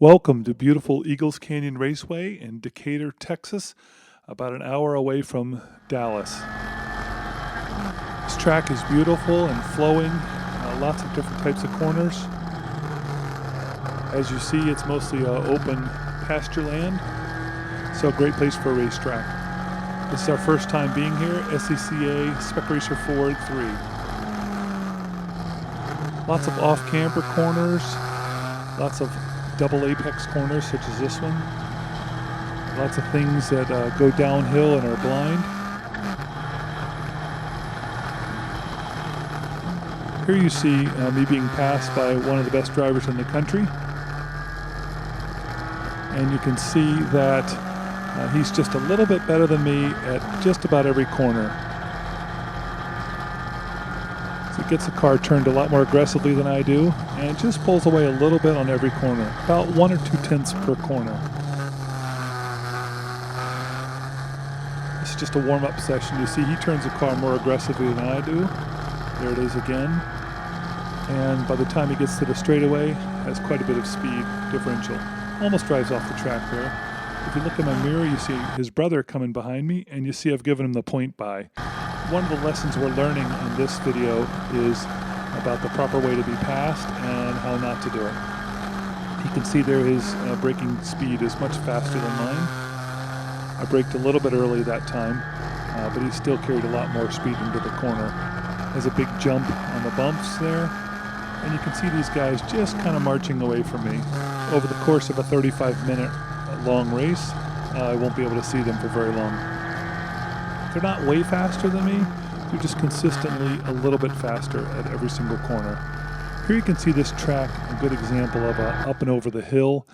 Welcome to beautiful Eagles Canyon Raceway in Decatur, Texas, about an hour away from Dallas. This track is beautiful and flowing, lots of different types of corners. As you see, it's mostly open pasture land, so a great place for a racetrack. This is our first time being here, SCCA Spec Racer Ford 3. Lots of off-camber corners, lots of double apex corners such as this one. Lots of things that go downhill and are blind. Here you see me being passed by one of the best drivers in the country. And you can see that he's just a little bit better than me at just about every corner. So he gets the car turned a lot more aggressively than I do, and just pulls away a little bit on every corner, about 1 or 2 tenths per corner. This is just a warm-up session. You see he turns the car more aggressively than I do. There it is again. And by the time he gets to the straightaway, has quite a bit of speed differential. Almost drives off the track there. If you look in my mirror, you see his brother coming behind me, and you see I've given him the point by. One of the lessons we're learning in this video is about the proper way to be passed and how not to do it. You can see there his braking speed is much faster than mine. I braked a little bit early that time, but he still carried a lot more speed into the corner. There's a big jump on the bumps there, and you can see these guys just kind of marching away from me. Over the course of a 35-minute long race, I won't be able to see them for very long. They're not way faster than me, they're just consistently a little bit faster at every single corner. Here you can see this track, a good example of up and over the hill.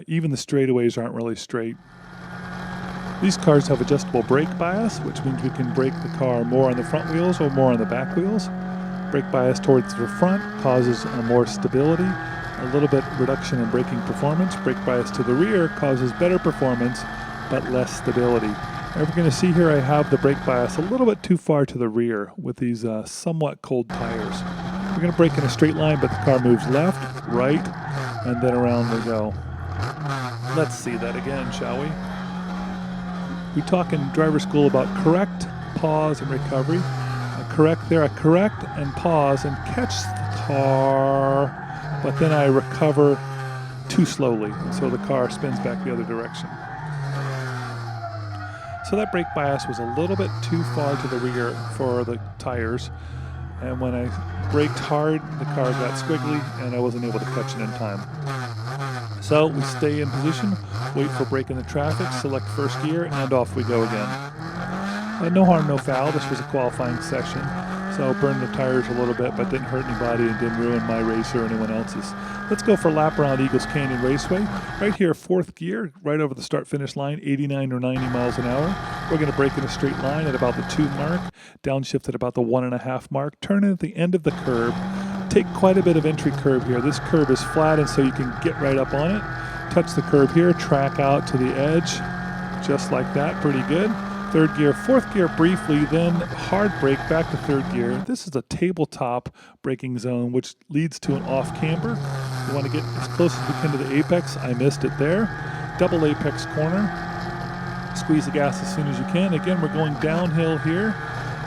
Even the straightaways aren't really straight. These cars have adjustable brake bias, which means we can brake the car more on the front wheels or more on the back wheels. Brake bias towards the front causes more stability, a little bit reduction in braking performance. Brake bias to the rear causes better performance, but less stability. We're going to see here I have the brake bias a little bit too far to the rear with these somewhat cold tires. We're going to brake in a straight line, but the car moves left, right, and then around we go. Let's see that again, shall we? We talk in driver school about correct, pause, and recovery. Correct there, I correct and pause and catch the car, but then I recover too slowly, so the car spins back the other direction. So that brake bias was a little bit too far to the rear for the tires, and when I braked hard, the car got squiggly and I wasn't able to catch it in time. So we stay in position, wait for break in the traffic, select first gear, and off we go again. No harm, no foul. This was a qualifying session, so burned the tires a little bit, but didn't hurt anybody and didn't ruin my race or anyone else's. Let's go for a lap around Eagles Canyon Raceway. Right here, 4th gear, right over the start-finish line, 89 or 90 miles an hour. We're going to brake in a straight line at about the 2 mark, downshift at about the 1.5 mark, turn in at the end of the curb, take quite a bit of entry curb here. This curb is flat, and so you can get right up on it. Touch the curb here, track out to the edge, just like that, pretty good. 3rd gear, 4th gear briefly, then hard brake back to 3rd gear. This is a tabletop braking zone, which leads to an off camber. We want to get as close as we can to the apex. I missed it there. Double apex corner. Squeeze the gas as soon as you can. Again, we're going downhill here,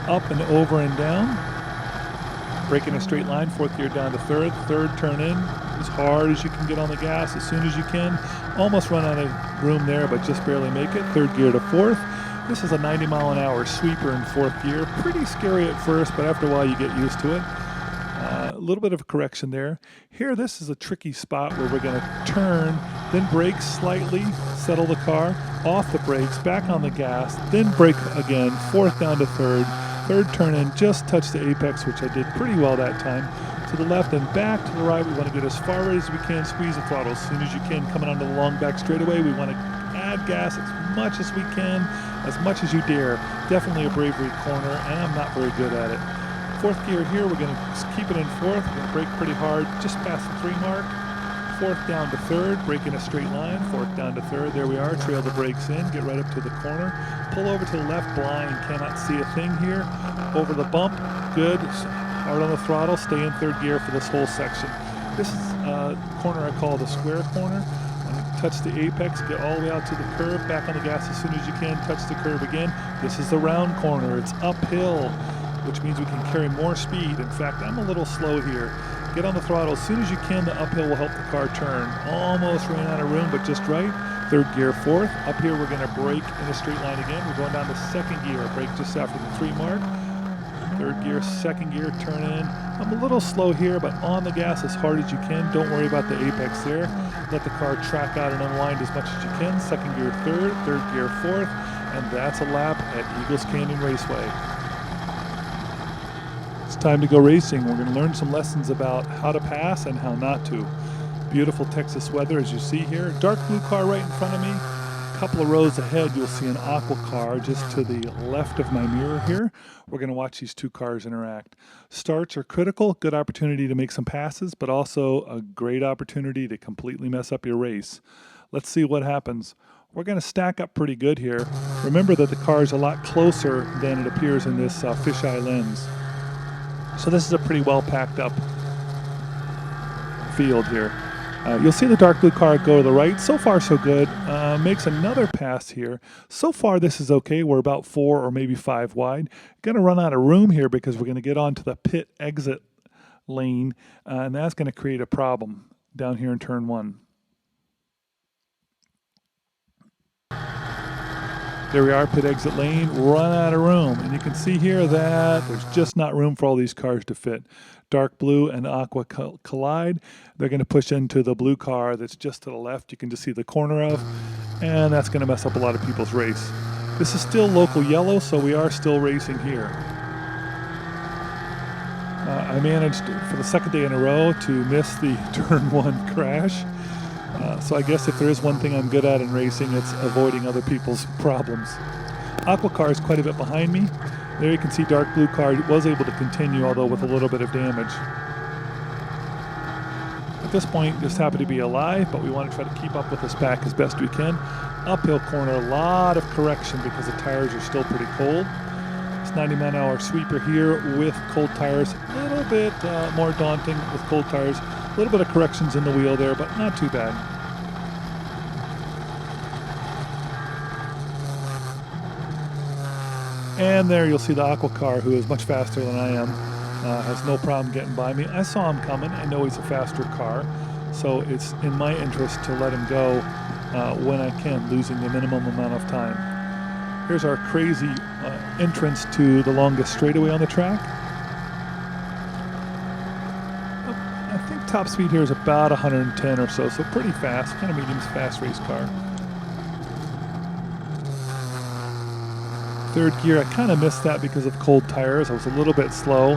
up and over and down. Brake in a straight line, 4th gear down to 3rd. 3rd turn in as hard as you can get on the gas as soon as you can. Almost run out of room there, but just barely make it. 3rd gear to 4th. This is a 90 mile an hour sweeper in 4th gear. Pretty scary at first, but after a while you get used to it. A little bit of a correction there. Here, this is a tricky spot where we're going to turn, then brake slightly, settle the car, off the brakes, back on the gas, then brake again, 4th down to 3rd. 3rd turn in, just touch the apex, which I did pretty well that time. To the left and back to the right. We want to get as far right as we can, squeeze the throttle as soon as you can. Coming onto the long back straightaway, we want to add gas as much as we can, as much as you dare. Definitely a bravery corner, and I'm not very good at it. 4th gear here, we're going to keep it in 4th. We're going to brake pretty hard, just past the 3 mark. 4th down to 3rd, brake in a straight line. 4th down to 3rd, there we are. Trail the brakes in, get right up to the corner. Pull over to the left, blind, cannot see a thing here. Over the bump, good. Hard on the throttle, stay in 3rd gear for this whole section. This is a corner I call the square corner. Touch the apex, get all the way out to the curve, back on the gas as soon as you can, touch the curve again. This is the round corner. It's uphill, which means we can carry more speed. In fact, I'm a little slow here. Get on the throttle as soon as you can. The uphill will help the car turn. Almost ran out of room, but just right. Third gear, fourth. Up here, we're going to brake in a straight line again. We're going down to second gear. Brake just after the 3 mark. Third gear, second gear, turn in. I'm a little slow here, but on the gas as hard as you can. Don't worry about the apex there. Let the car track out and unwind as much as you can. Second gear, third gear, fourth. And that's a lap at Eagles Canyon Raceway. It's time to go racing. We're going to learn some lessons about how to pass and how not to. Beautiful Texas weather as you see here. Dark blue car right in front of me. A couple of rows ahead you'll see an aqua car just to the left of my mirror here. We're going to watch these two cars interact. Starts are critical, good opportunity to make some passes, but also a great opportunity to completely mess up your race. Let's see what happens. We're going to stack up pretty good here. Remember that the car is a lot closer than it appears in this fisheye lens. So this is a pretty well packed up field here. You'll see the dark blue car go to the right. So far, so good. Makes another pass here. So far, this is okay. We're about 4 or maybe 5 wide. Going to run out of room here because we're going to get onto the pit exit lane, and that's going to create a problem down here in turn 1. There we are, pit exit lane, run out of room. And you can see here that there's just not room for all these cars to fit. Dark blue and aqua collide. They're going to push into the blue car that's just to the left. You can just see the corner of, and that's going to mess up a lot of people's race. This is still local yellow, so we are still racing here. I managed for the second day in a row to miss the turn 1 crash. So I guess if there is one thing I'm good at in racing, it's avoiding other people's problems. Aqua car is quite a bit behind me. There you can see dark blue car was able to continue, although with a little bit of damage. At this point, just happy to be alive, but we want to try to keep up with this pack as best we can. Uphill corner, a lot of correction because the tires are still pretty cold. It's 90-mile-an-hour sweeper here with cold tires. A little bit more daunting with cold tires. A little bit of corrections in the wheel there, but not too bad. And there you'll see the aqua car, who is much faster than I am. Has no problem getting by me. I saw him coming. I know he's a faster car, so it's in my interest to let him go when I can, losing the minimum amount of time. Here's our crazy entrance to the longest straightaway on the track. I think top speed here is about 110 or so pretty fast, kind of medium fast race car. Third gear, I kind of missed that because of cold tires. I was a little bit slow.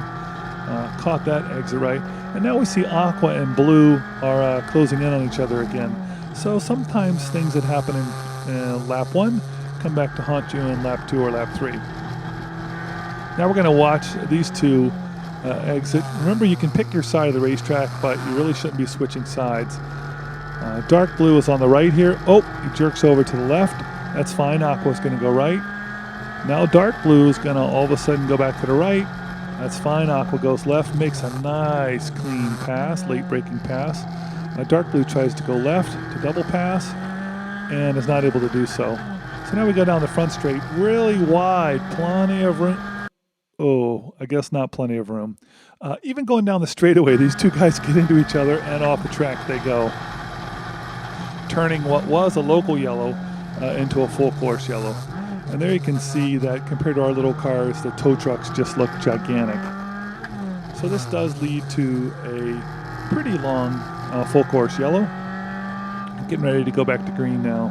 Caught that exit right. And now we see aqua and blue are closing in on each other again. So sometimes things that happen in lap 1 come back to haunt you in lap 2 or lap 3. Now we're going to watch these two exit. Remember, you can pick your side of the racetrack, but you really shouldn't be switching sides. Dark blue is on the right here. Oh, he jerks over to the left. That's fine. Aqua's going to go right. Now dark blue is going to all of a sudden go back to the right. That's fine. Aqua goes left, makes a nice clean pass, late braking pass. Dark blue tries to go left to double pass and is not able to do so. So now we go down the front straight, really wide, plenty of room. Oh, I guess not plenty of room. Even going down the straightaway, these two guys get into each other and off the track they go. Turning what was a local yellow into a full course yellow. And there you can see that compared to our little cars, the tow trucks just look gigantic. So this does lead to a pretty long full course yellow. Getting ready to go back to green now.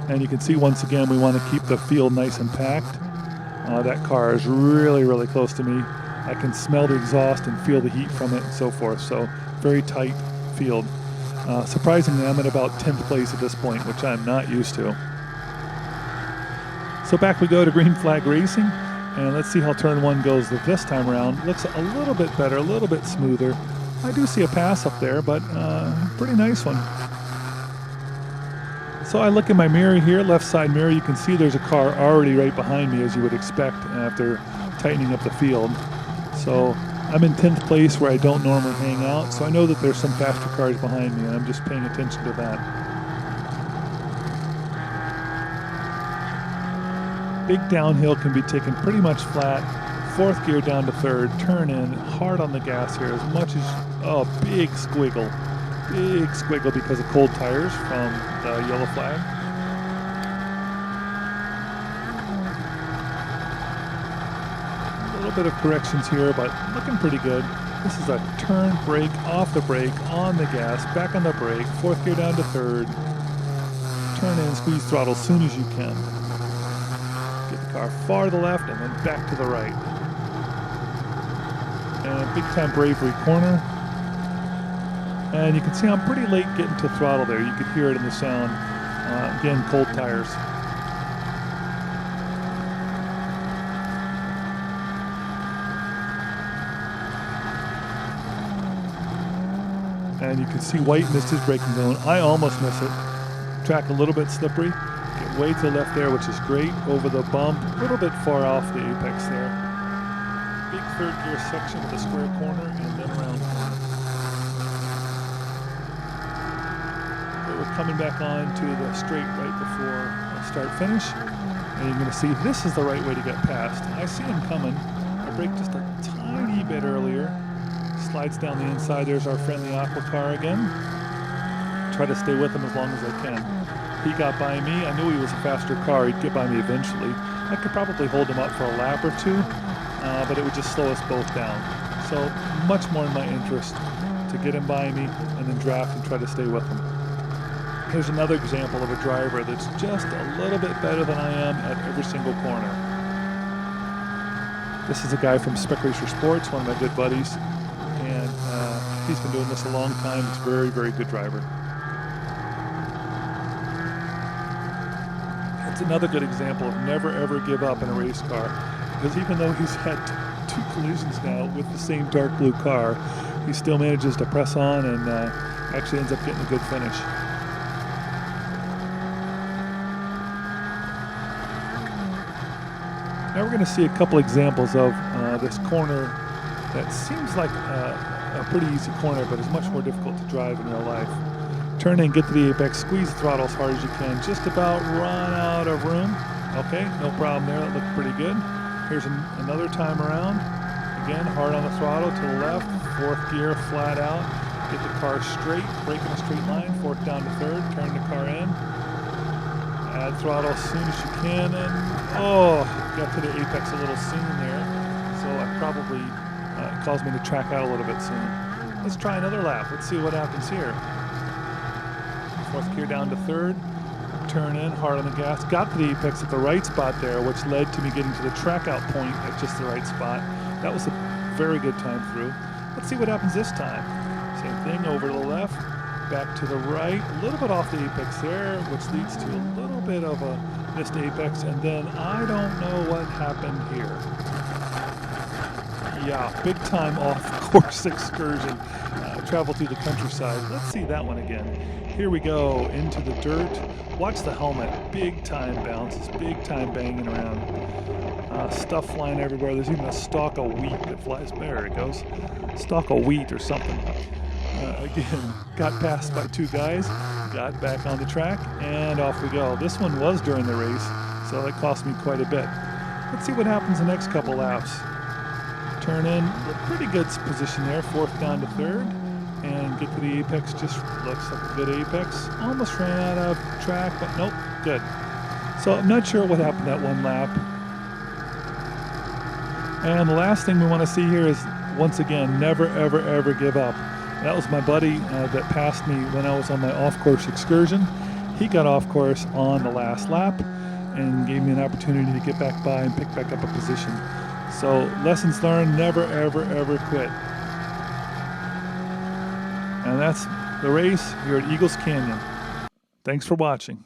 And you can see once again we want to keep the field nice and packed. That car is really, really close to me. I can smell the exhaust and feel the heat from it and so forth. So very tight field. Surprisingly, I'm at about 10th place at this point, which I'm not used to. So back we go to green flag racing, and let's see how turn 1 goes this time around. Looks a little bit better, a little bit smoother. I do see a pass up there, but pretty nice one. So I look in my mirror here, left side mirror, you can see there's a car already right behind me, as you would expect after tightening up the field. So I'm in 10th place where I don't normally hang out, so I know that there's some faster cars behind me, and I'm just paying attention to that. Big downhill can be taken pretty much flat. 4th gear down to 3rd, turn in, hard on the gas here as much as, oh, big squiggle because of cold tires from the yellow flag. A little bit of corrections here, but looking pretty good. This is a turn, brake, off the brake, on the gas, back on the brake, 4th gear down to 3rd, turn in, squeeze throttle as soon as you can. Get the car far to the left and then back to the right. And big time bravery corner. And you can see I'm pretty late getting to throttle there. You could hear it in the sound. Again, cold tires. And you can see White missed his braking zone. I almost miss it. Track a little bit slippery. Get way to the left there, which is great. Over the bump, a little bit far off the apex there. Big 3rd gear section with a square corner and then round corner. But we're coming back on to the straight right before start finish. And you're going to see this is the right way to get past. I see him coming. I braked just a tiny bit earlier. Slides down the inside. There's our friendly aqua car again. Try to stay with him as long as I can. He got by me. I knew he was a faster car. He'd get by me eventually. I could probably hold him up for a lap or two, but it would just slow us both down. So much more in my interest to get him by me and then draft and try to stay with him. Here's another example of a driver that's just a little bit better than I am at every single corner. This is a guy from Spec Racer Sports, one of my good buddies. And he's been doing this a long time. He's a very, very good driver. It's another good example of never ever give up in a race car, because even though he's had 2 collisions now with the same dark blue car, he still manages to press on and actually ends up getting a good finish. Now we're going to see a couple examples of this corner that seems like a pretty easy corner, but is much more difficult to drive in real life. Turn in, get to the apex, squeeze the throttle as hard as you can, just about run out of room. Okay, no problem there, that looked pretty good. Here's another time around. Again, hard on the throttle to the left, 4th gear, flat out. Get the car straight, brake in a straight line, 4th down to 3rd, turn the car in. Add throttle as soon as you can, and got to the apex a little soon there. So I probably it caused me to track out a little bit soon. Let's try another lap. Let's see what happens here. 4th gear down to 3rd. Turn in, hard on the gas. Got to the apex at the right spot there, which led to me getting to the track out point at just the right spot. That was a very good time through. Let's see what happens this time. Same thing, over to the left, back to the right. A little bit off the apex there, which leads to a little bit of a missed apex. And then I don't know what happened here. Yeah, big time off-course excursion. Travel through the countryside. Let's see that one again. Here we go, into the dirt. Watch the helmet. Big time bounces, big time banging around. Stuff flying everywhere. There's even a stalk of wheat that flies. There it goes. Stalk of wheat or something. Again, got passed by 2 guys. Got back on the track, and off we go. This one was during the race, so it cost me quite a bit. Let's see what happens the next couple laps. Turn in, a pretty good position there, 4th down to 3rd, and get to the apex. Just looks like a good apex. Almost ran out of track, but nope, good. So I'm not sure what happened that one lap. And the last thing we want to see here is, once again, never, ever, ever give up. That was my buddy that passed me when I was on my off-course excursion. He got off course on the last lap and gave me an opportunity to get back by and pick back up a position. So lessons learned, never, ever, ever quit. And that's the race here at Eagles Canyon. Thanks for watching.